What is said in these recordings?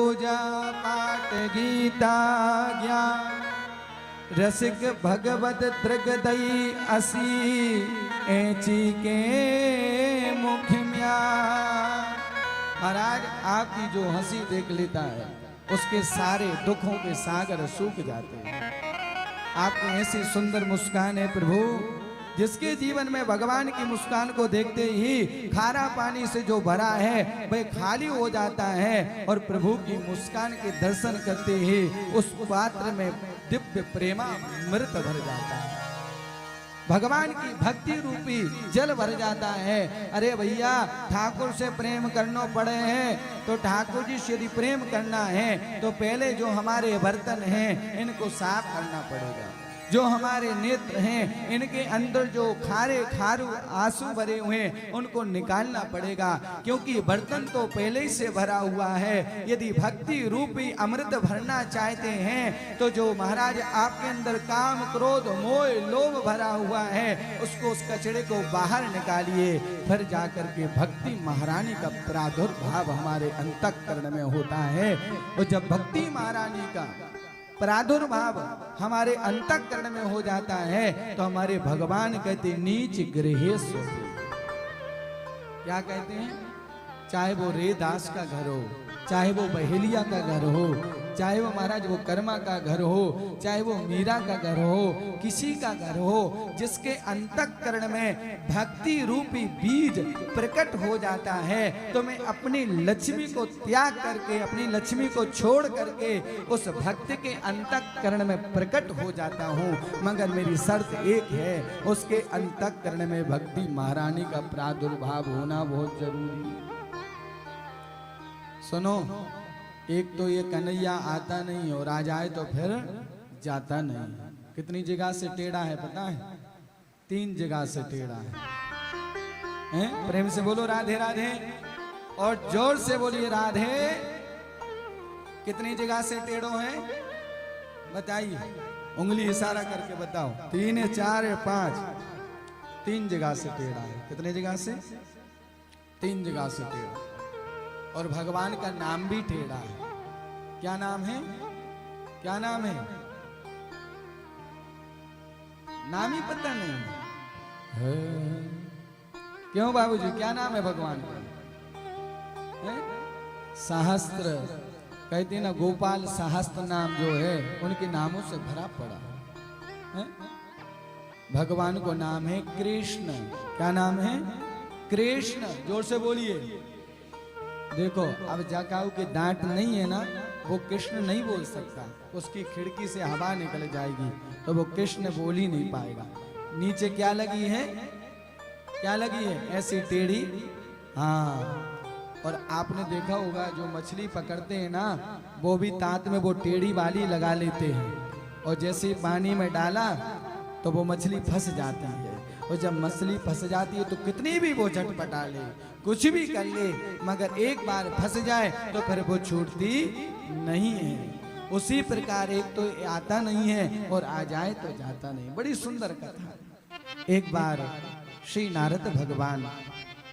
पूजा पाठ गीता ज्ञान रसिक भगवत दृगदई असी ऐची के मुख म्यान। महाराज आपकी जो हंसी देख लेता है उसके सारे दुखों के सागर सूख जाते हैं। आपकी ऐसी सुंदर मुस्कान है प्रभु, जिसके जीवन में भगवान की मुस्कान को देखते ही खारा पानी से जो भरा है वह खाली हो जाता है और प्रभु की मुस्कान के दर्शन करते ही उस पात्र में दिव्य प्रेमामृत भर जाता है, भगवान की भक्ति रूपी जल भर जाता है। अरे भैया ठाकुर से प्रेम करना पड़े हैं तो ठाकुर जी से यदि प्रेम करना है तो पहले जो हमारे बर्तन हैं इनको साफ करना पड़ेगा, जो हमारे नेत्र हैं इनके अंदर जो खारे खारू आंसू भरे हुए हैं उनको निकालना पड़ेगा, क्योंकि बर्तन तो पहले ही से भरा हुआ है। यदि भक्ति रूपी अमृत भरना चाहते हैं तो जो महाराज आपके अंदर काम क्रोध मोह लोभ भरा हुआ है उसको, उस कचड़े को बाहर निकालिए, फिर जाकर के भक्ति महारानी का प्रादुर्भाव हमारे अंतःकरण में होता है। और जब भक्ति महारानी का प्रादुर्भाव हमारे अंतःकरण में हो जाता है तो हमारे भगवान कहते नीच गृहेश, क्या कहते हैं, चाहे वो रेदास का घर हो, चाहे वो बहेलिया का घर हो, चाहे वो महाराज वो कर्मा का घर हो, चाहे वो मीरा का घर हो, किसी का घर हो, जिसके अंतःकरण में भक्ति रूपी बीज प्रकट हो जाता है तो मैं अपनी लक्ष्मी को त्याग करके, अपनी लक्ष्मी को छोड़ करके उस भक्त के अंतःकरण में प्रकट हो जाता हूँ। मगर मेरी शर्त एक है, उसके अंतःकरण में भक्ति महारानी का प्रादुर्भाव होना बहुत जरूरी है। सुनो, एक तो ये कन्हैया आता नहीं और आ जाए तो फिर जाता नहीं। कितनी जगह से टेढ़ा है पता है? 3 जगह से टेढ़ा है। प्रेम से बोलो राधे राधे, और जोर से बोलिए राधे। कितनी जगह से टेढ़ो है बताइए, उंगली इशारा करके बताओ। 3 है, 4 है, 5? 3 जगह से टेढ़ा है। कितने जगह से? 3 जगह से टेढ़ा। और भगवान का नाम भी टेढ़ा है। क्या नाम है? क्या नाम है? नाम ही पता नहीं है। क्यों बाबूजी, क्या नाम है भगवान का? सहस्त्र, कहते ना गोपाल सहस्त्र नाम जो है उनके नामों से भरा पड़ा है। भगवान को नाम है कृष्ण। क्या नाम है? कृष्ण। जोर से बोलिए। देखो अब जकाऊ के दांत नहीं है ना, वो कृष्ण नहीं बोल सकता, उसकी खिड़की से हवा निकल जाएगी तो वो कृष्ण बोल ही नहीं पाएगा। नीचे क्या लगी है? क्या लगी है? ऐसी टेढ़ी। हाँ, और आपने देखा होगा जो मछली पकड़ते हैं ना वो भी दांत में वो टेढ़ी वाली लगा लेते हैं, और जैसे पानी में डाला तो वो मछली फंस जाती है। और जब मछली फंस जाती है तो कितनी भी वो झटपटा ले, कुछ भी कर ले, मगर एक बार फंस जाए तो फिर वो छूटती नहीं है। उसी प्रकार एक तो आता नहीं है और आ जाए तो जाता नहीं। बड़ी सुंदर कथा। एक बार श्री नारद भगवान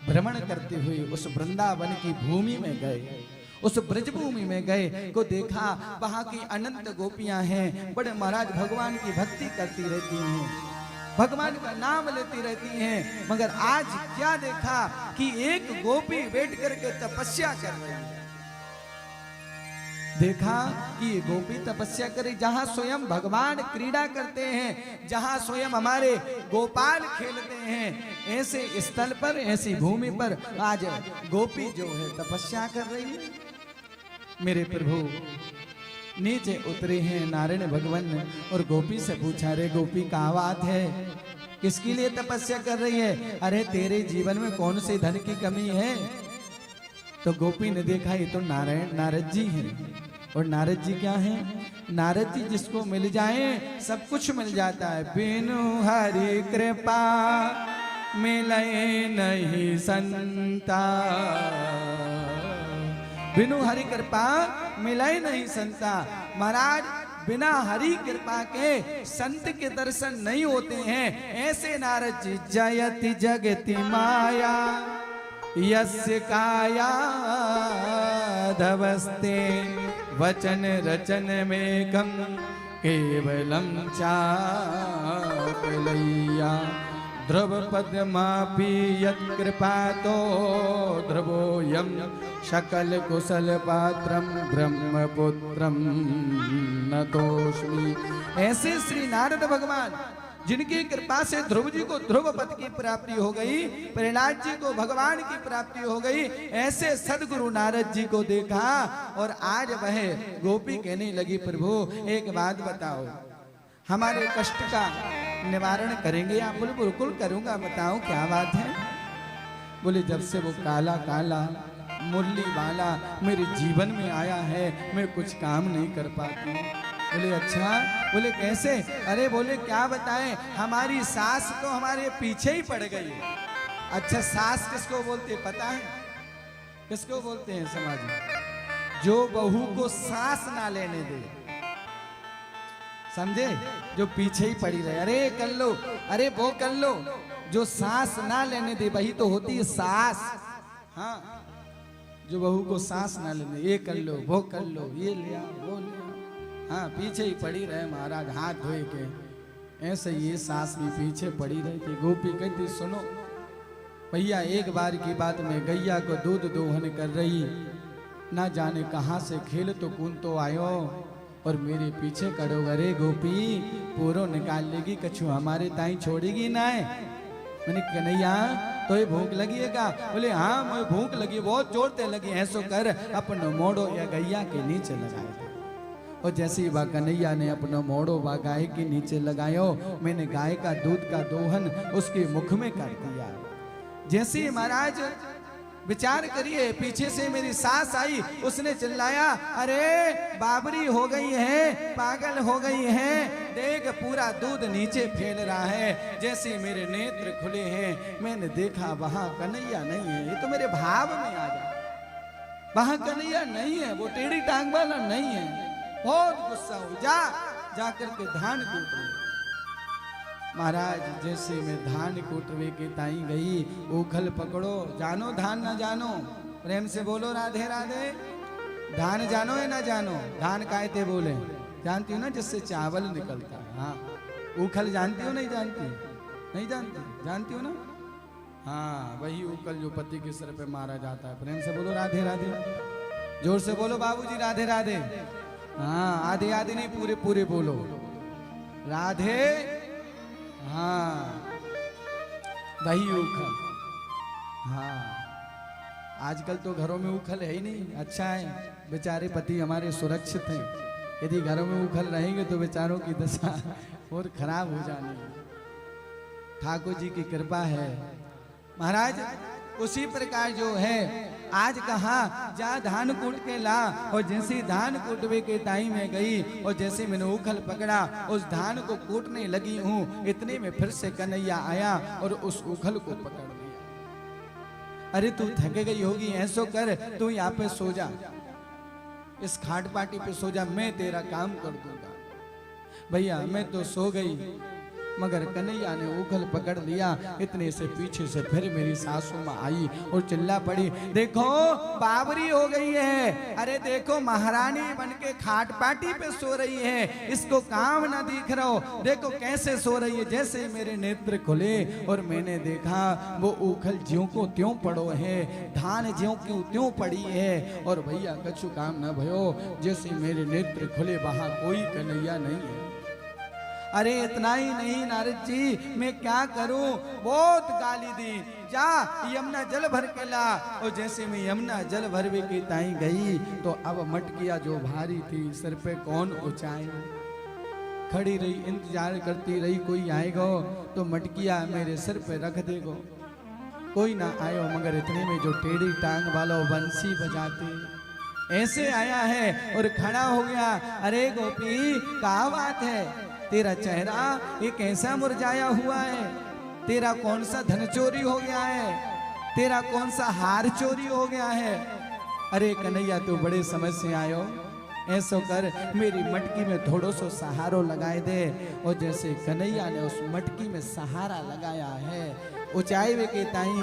भ्रमण करते हुए उस वृंदावन की भूमि में गए, उस ब्रजभूमि में गए को देखा, वहां की अनंत गोपियां हैं, बड़े महाराज भगवान की भक्ति करती रहती हैं, भगवान का नाम लेती रहती हैं। मगर आज क्या देखा कि एक गोपी बैठ करके तपस्या कर रही है। देखा कि ये गोपी तपस्या करे, जहां स्वयं भगवान क्रीड़ा करते हैं, जहां स्वयं हमारे गोपाल खेलते हैं, ऐसे स्थल पर, ऐसी भूमि पर आज गोपी जो है तपस्या कर रही है। मेरे प्रभु नीचे उतरे हैं नारायण भगवान ने और गोपी से पूछा, रे गोपी कहाँ बात है, किसके लिए तपस्या कर रही है? अरे तेरे जीवन में कौन से धन की कमी है? तो गोपी ने देखा ये तो नारद जी हैं। और नारद जी क्या हैं? नारद जी जिसको मिल जाए सब कुछ मिल जाता है। बिनु हरि कृपा मिले नहीं संता, बिनु हरि कृपा मिले नहीं संता। महाराज बिना हरि कृपा के संत के दर्शन नहीं होते हैं। ऐसे नारद जी जयति जगति माया यस्य काया धवस्ते वचन रचन में कम केवलम चाकलैया ध्रुव पद्मापि यत्कृपातो ध्रुवोऽयं सकल कुशल पात्रम ब्रह्मपुत्रम नतोस्मि। ऐसे श्री नारद भगवान जिनकी कृपा से ध्रुव जी को ध्रुव पद की प्राप्ति हो गई, प्रहलाद जी को भगवान की प्राप्ति हो गई, ऐसे सदगुरु नारद जी को देखा और आज वह गोपी कहने लगी प्रभु एक बात बताओ, हमारे कष्ट का निवारण करेंगे? आप बोले बिल्कुल करूंगा, बताओ क्या बात है? बोले जब से वो काला काला मुरली वाला मेरे जीवन में आया है मैं कुछ काम नहीं कर पाती। बोले अच्छा, बोले कैसे? अरे बोले क्या बताएं, हमारी सास तो हमारे पीछे ही पड़ गई। अच्छा सास किसको बोलते पता है? किसको बोलते हैं समाज में? जो बहू को सांस ना लेने दे, समझे? जो पीछे ही पड़ी रहे, अरे कर लो, अरे वो कर लो, जो सांस ना लेने दे वही तो होती है सास। हाँ, जो बहू को सांस ना लेने, ये कर लो वो कर लो, ये लिया वो लिया, हाँ पीछे ही पड़ी रहे महाराज हाथ धोए के। ऐसे ये सास भी पीछे पड़ी रही थी। गोपी कहती सुनो भैया, एक बार की बात में गैया को दूध दोहन कर रही, ना जाने कहाँ से खेल तो कून तो आयो और मेरे पीछे करो। अरे गोपी पूरो निकाल लेगी, कछु हमारे ताई छोड़ेगी ना है। मैंने कन्हैया तो ये भूख लगी है का? बोले हाँ मुझे भूख लगी, बहुत जोर से लगी। ऐसो कर अपनो मोड़ो या गैया के नीचे लगाए। और जैसे ही कन्हैया ने अपना मोड़ो व गाय के नीचे लगायो, मैंने गाय का दूध का दोहन उसके मुख में कर दिया। जैसे ही महाराज विचार करिए, पीछे से मेरी सास आई, उसने चिल्लाया अरे बाबरी हो गई है, पागल हो गई है, देख पूरा दूध नीचे फैल रहा है। जैसे मेरे नेत्र खुले हैं, मैंने देखा वहां कन्हैया नहीं है। ये तो मेरे भाव में आ गया, वहां कन्हैया नहीं है, वो टेढ़ी टांग वाला नहीं है। बहुत गुस्सा हुई, जा करके धान कूट रही। महाराज जैसे मैं धान कूटवे के ताई गई, उखल पकड़ो, जानो धान ना जानो, प्रेम से बोलो राधे राधे। धान जानो है ना जानो? धान कायते बोले जानती हो ना, जिससे चावल निकलता है। हाँ उखल जानती हो? नहीं जानती? नहीं जानती? जानती हो ना? हाँ वही उखल जो पति के सिर पे मारा जाता है। प्रेम से बोलो राधे राधे, जोर से बोलो बाबूजी राधे राधे। हाँ आधे आधे नहीं, पूरे पूरे बोलो राधे। हाँ वही उखल। हाँ आजकल तो घरों में उखल है ही नहीं। अच्छा है बेचारे पति हमारे सुरक्षित हैं, यदि घरों में उखल रहेंगे तो बेचारों की दशा और खराब हो जानी है। ठाकुर जी की कृपा है। महाराज उसी प्रकार जो है आज कहा जा धान कूट के ला, और जैसे धान कूटवे के ताई में गई और जैसे मैंने उखल पकड़ा, उस धान को कूटने लगी हूँ, इतने में फिर से कन्हैया आया और उस उखल को पकड़ लिया। अरे तू थक गई होगी, ऐसो कर तू यहाँ पे सो जा, इस खाट पाटी पे सो जा, मैं तेरा काम कर दूंगा। भैया मैं तो सो गई, मगर कन्हैया ने उखल पकड़ लिया। इतने से पीछे से फिर मेरी सासू माँ आई और चिल्ला पड़ी, देखो बाबरी हो गई है, अरे देखो महारानी बनके खाट पाटी पे सो रही है, इसको काम ना दिख रहा हो, देखो कैसे सो रही है। जैसे मेरे नेत्र खुले और मैंने देखा वो उखल ज्यों को त्यों पड़ो है, धान ज्यों क्यों त्यों पड़ी है, और भैया कछु काम न भयो। जैसे मेरे नेत्र खुले वहां कोई कन्हैया नहीं है। अरे इतना ही नहीं नारद जी, मैं क्या करूं, बहुत गाली दी, जा यमुना जल भर के ला। और जैसे मैं यमुना जल भरवे की ताई गई तो अब मटकिया जो भारी थी सिर पे कौन उठाए। खड़ी रही, इंतजार करती रही कोई आएगा तो मटकिया मेरे सिर पे रख देगो। कोई ना आयो, मगर इतने में जो टेढ़ी टांग वाला बंसी बजाते ऐसे आया है और खड़ा हो गया। अरे गोपी क्या बात है, तेरा चेहरा ये कैसा मुरझाया हुआ है, तेरा कौन सा धन चोरी हो गया है, तेरा कौन सा हार चोरी हो गया है। अरे कन्हैया तू बड़े समझ से आयो, ऐसो कर मेरी मटकी में थोड़ो सो सहारो लगाए दे। और जैसे कन्हैया ने उस मटकी में सहारा लगाया है, ऊंचाई वे के ताई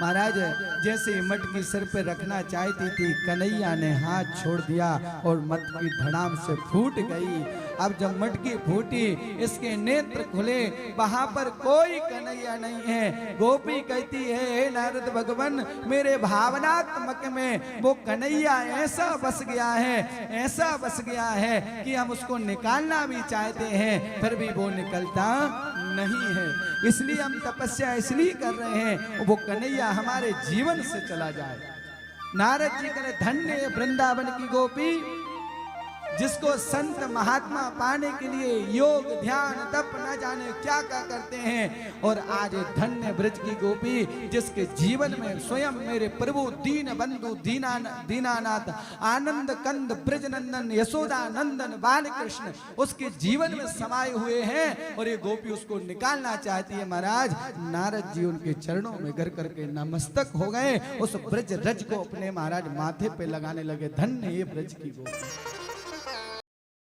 महाराज जैसे मटकी सिर पे रखना चाहती थी, कन्हैया ने हाथ छोड़ दिया और मटकी धड़ाम से फूट गई। अब जब मटकी फूटी, इसके नेत्र खुले, वहां पर कोई कन्हैया नहीं है। गोपी कहती है, हे नारद भगवान, मेरे भावनात्मक में वो कन्हैया ऐसा बस गया है, ऐसा बस गया है कि हम उसको निकालना भी चाहते हैं, फिर भी वो निकलता नहीं है। इसलिए हम तपस्या इसलिए कर रहे हैं, वो कन्हैया हमारे जीवन से चला जाए। नारद जी कहे, धन्य है वृंदावन की गोपी, जिसको संत महात्मा पाने के लिए योग ध्यान तप न जाने क्या क्या करते हैं। और आज धन्य ब्रज की गोपी, जिसके जीवन में स्वयं मेरे प्रभु दीन बंधु दीनानाथ आनंद कंद ब्रजनंदन यशोदा नंदन बालकृष्ण उसके जीवन में समाये हुए हैं, और ये गोपी उसको निकालना चाहती है। महाराज नारद जी उनके चरणों में गिर करके नमस्तक हो गए, उस ब्रज रज को अपने महाराज माथे पे लगाने लगे। धन्य ये ब्रज की गोपी।